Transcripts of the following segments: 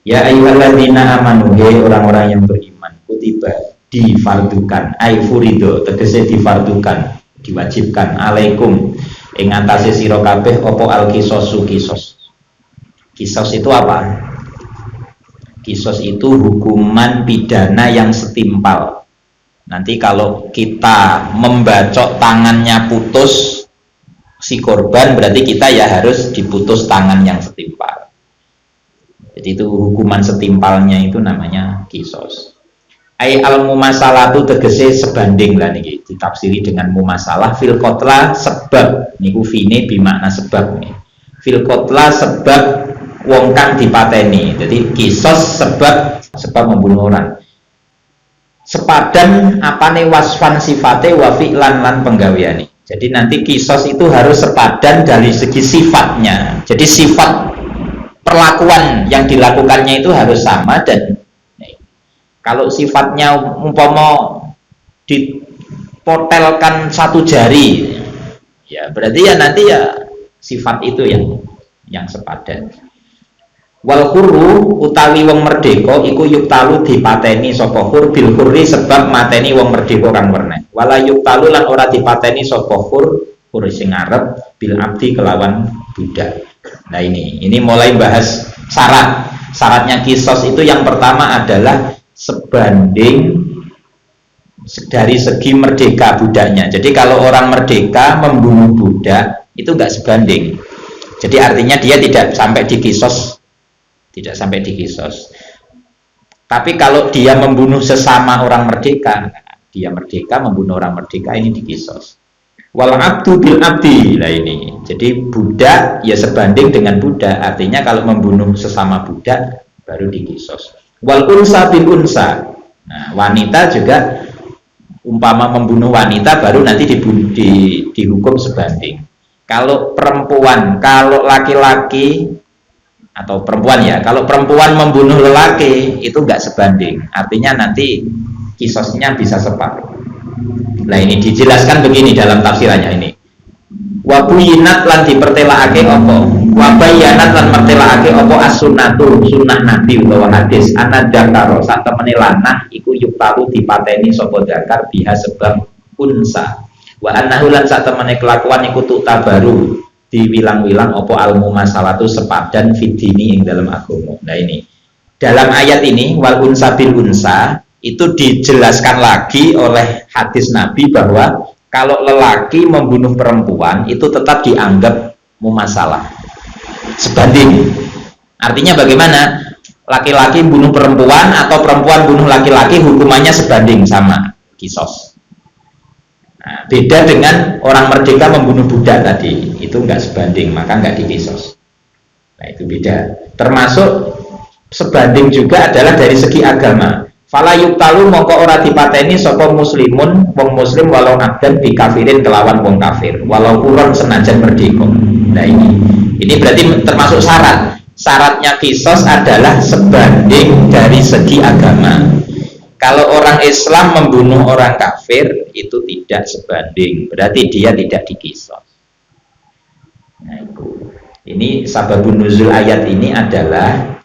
Ya ayyuhalladzina amanu, hai orang-orang yang beriman, kutiba, difardukan, ay furido, tegese difardukan, diwajibkan, alaikum, ing atase sira kabeh apa al qisasu kisos. Kisos itu apa? Kisos itu hukuman pidana yang setimpal. Nanti kalau kita membacok tangannya putus si korban, berarti kita ya harus diputus tangan yang setimpal. Jadi itu hukuman setimpalnya itu namanya kisos. Ai al mumasalatu tegese sebanding lah niki, ditafsiri dengan mumasalah fil qatla sebab niku fine bimakna sebab nih. Fil qatla sebab wong kang dipateni. Jadi kisos sebab membunuh orang. Sepadan apane wasfan sifate wa fi'lan lan penggaweane. Jadi nanti kisos itu harus sepadan dari segi sifatnya. Jadi sifat perlakuan yang dilakukannya itu harus sama, dan kalau sifatnya umpama dipotelkan satu jari, ya berarti ya nanti ya sifat itu yang sepadan. Wal hurru utawi wong merdeka iku yuktalu dipateni sapa hur bil hurri sebab mateni wong merdeka kang werna. Wala yuktalu lan ora dipateni sapa hur sing ngarep bil abdi kelawan budak. Nah ini mulai bahas syaratnya kisos itu. Yang pertama adalah sebanding dari segi merdeka budaknya. Jadi kalau orang merdeka membunuh budak itu enggak sebanding. Jadi artinya dia tidak sampai dikisos. Tapi kalau dia membunuh sesama orang merdeka, dia merdeka membunuh orang merdeka, ini dikisos. Wal abdu bil abdi, lah ini. Jadi budak ya sebanding dengan budak. Artinya kalau membunuh sesama budak baru dikisos. Wal unsa bil unsa. Nah, wanita juga umpama membunuh wanita baru nanti dihukum sebanding. Kalau perempuan, kalau laki-laki atau perempuan ya, kalau perempuan membunuh lelaki itu enggak sebanding, artinya nanti kisosnya bisa separuh. Nah ini dijelaskan begini dalam tafsirannya ini. Wabuyinat lan dipertelakake apa? Wabayanat lan mertelakake apa as-sunnatu, sunnah Nabi utawa hadis ana dzakaro sak temene lanang iku yuktalu dipateni sapa dzakar biha sebab unsa. Wa annahu lan sak temene kelakuan iku tabaru diwilang-wilang opo almu masalah itu sepadan fidini yang dalam agama. Nah ini dalam ayat ini wal unsa bil unsa itu dijelaskan lagi oleh hadis Nabi bahwa kalau lelaki membunuh perempuan itu tetap dianggap mumasalah sebanding. Artinya bagaimana? Laki-laki bunuh perempuan atau perempuan bunuh laki-laki hukumannya sebanding sama kisos. Nah, beda dengan orang merdeka membunuh budak tadi, itu enggak sebanding, maka enggak dikisos. Nah itu beda. Termasuk sebanding juga adalah dari segi agama. Fala yuktalu mongko ora dipateni sapa muslimun wong muslim walau abdan bi kafirin kelawan wong kafir, walau uron senajan merdeka. Nah ini berarti termasuk syarat. Syaratnya kisos adalah sebanding dari segi agama. Kalau orang Islam membunuh orang kafir itu tidak sebanding, berarti dia tidak dikisos. Nah, ini sababun nuzul ayat ini adalah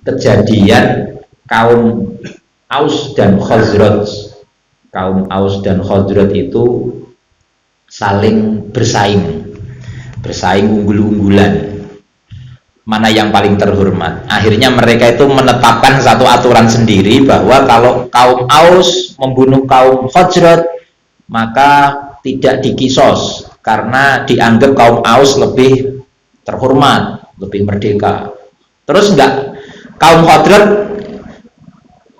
kejadian kaum Aus dan Khazraj. Kaum Aus dan Khazraj itu saling bersaing unggul-unggulan. Mana yang paling terhormat. Akhirnya mereka itu menetapkan satu aturan sendiri bahwa kalau kaum Aus membunuh kaum Khazraj maka tidak dikisos karena dianggap kaum Aus lebih terhormat, lebih merdeka. Terus kaum Khazraj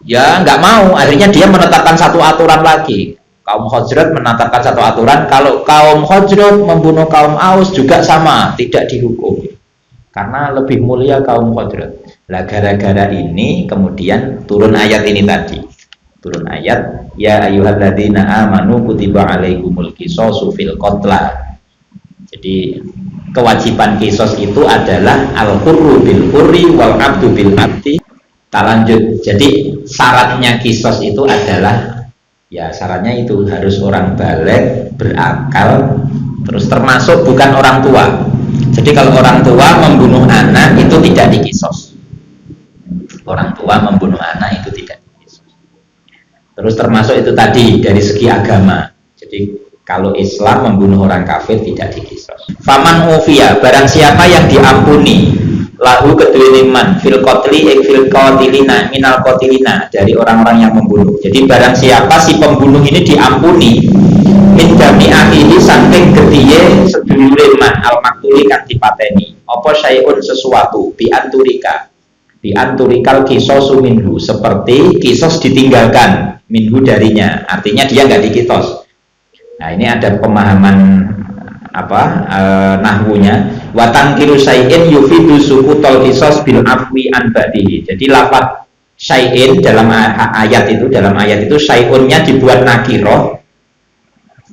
ya enggak mau, akhirnya dia menetapkan satu aturan lagi. Kaum Khazraj menetapkan satu aturan, kalau kaum Khazraj membunuh kaum Aus juga sama, tidak dihukum karena lebih mulia kaum Khazraj. Lah gara-gara ini kemudian turun ayat ini tadi. Turun ayat ya ayyuhalladzina amanu kutiba alaikumul qisasu fil qatla. Jadi kewajiban kisos itu adalah al-hurru bil hurri wal abdu bil abdi. Kita lanjut. Jadi syaratnya kisos itu adalah ya syaratnya itu harus orang baligh, berakal, terus termasuk bukan orang tua. Jadi kalau orang tua membunuh anak itu tidak dikisos. orang tua membunuh anak itu tidak dikisos. Terus termasuk itu tadi dari segi agama. Jadi kalau Islam membunuh orang kafir tidak dikisos. Faman ufiya, barang siapa yang diampuni lahu kedua man fil qatli fil qatilina minal qatilina, dari orang-orang yang membunuh. Jadi barang siapa si pembunuh ini diampuni min dami akhihi saking getiye sedulure man al maktuli kan dipateni apa syai'un sesuatu bi anturikal kisosu minhu, seperti kisos ditinggalkan minhu darinya, artinya dia nggak dikisos. Nah ini ada pemahaman nahwunya, watan kiru syai'in yufidu sukutol kisos bil afwi an badihi. Jadi lafaz syai'in dalam ayat itu syai'unnya dibuat nakiroh,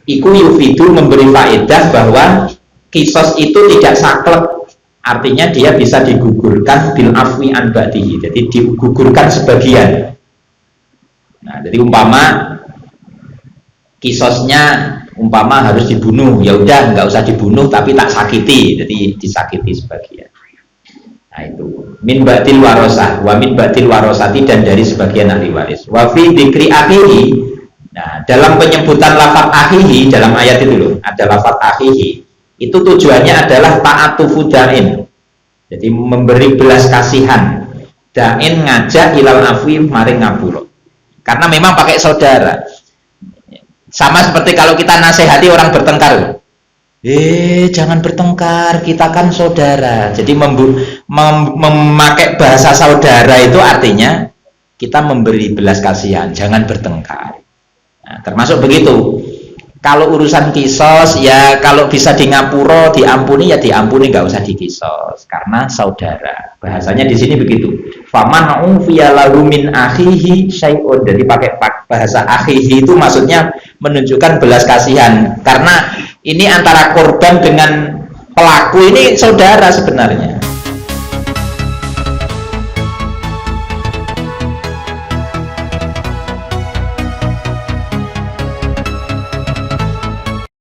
iku yufidu memberi faedah bahwa kisos itu tidak saklek, artinya dia bisa digugurkan bil afwi an badihi, jadi digugurkan sebagian. Nah jadi umpama kisosnya harus dibunuh, ya udah nggak usah dibunuh tapi tak sakiti, jadi disakiti sebagian. Nah itu min ba'dil warosah wa min ba'dil warosati, dan dari sebagian ahli waris. Wa fi dzikri akhihi, nah dalam penyebutan lafaz akhihi dalam ayat itu loh, ada lafaz akhihi, itu tujuannya adalah ta'atufu da'in, jadi memberi belas kasihan. Da'in ngajak ilal afwi maring ngapura, karena memang pakai saudara. Sama seperti kalau kita nasihati orang bertengkar, jangan bertengkar, kita kan saudara. Jadi memakai bahasa saudara itu artinya kita memberi belas kasihan, jangan bertengkar. Nah, termasuk begitu. Kalau urusan kisos, ya kalau bisa di ngapura diampuni ya diampuni, nggak usah dikisos karena saudara. Bahasanya di sini begitu. Faman ufiya lahu min akhihi syai'un. Jadi pakai bahasa akhihi itu maksudnya menunjukkan belas kasihan, karena ini antara korban dengan pelaku ini saudara sebenarnya.